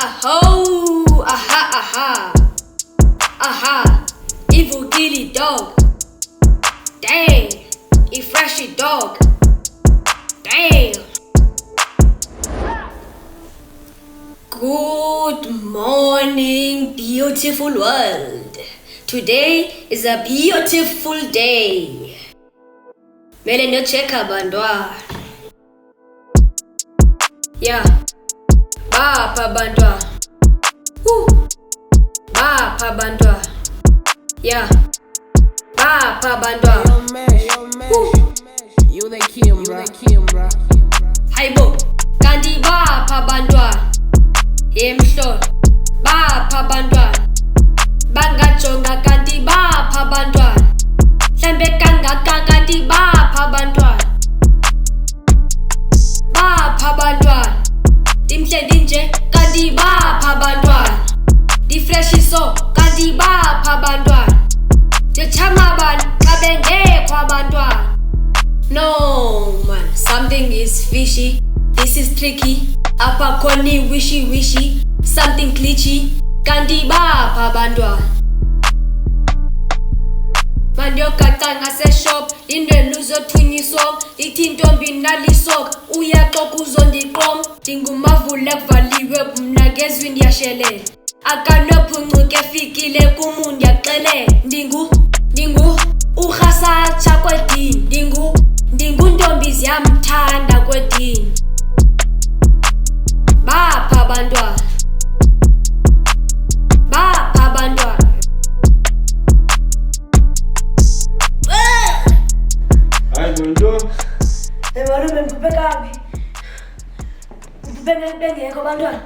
Aho, aha, evil gilly dog. Dang, a flashy dog. Damn. Good morning, beautiful world. Today is a beautiful day. Mele no cheka bandwa. Yeah. Bapa bandwa. Bapa bandwa. Yeah. Bapa bandwa. You the Kim, bro. Haibo. Kandi bapa bandwa. Yemhlo. Bapa bandwa. Bangajonga kanti bapha abantwana mhlambe kangaka kanti bapha abantwana dimhleli nje kanti bapha abantwana difresh so kanti bapha abantwana ndechama abantu xa bengekho abantwana. No man, something is fishy, this is tricky, apha khona wishy something glitchy kanti bapha abantwana. Mandiyogaca ngaseshop indwelu uzothunyiswa ithi intombi nalisoka uyaxoka uzondiqom ndingumavule kuvaliwe mna ngezwi ndiyashelela akanophuncuka efikile kumu ndiyaxelela ndingu urhasatsha kwedini ndinguntombi ziyamthanda kwedini bapha abantwana. Hey, malume, ngikuphe kabi. Ngikuphe ngekho abantwana.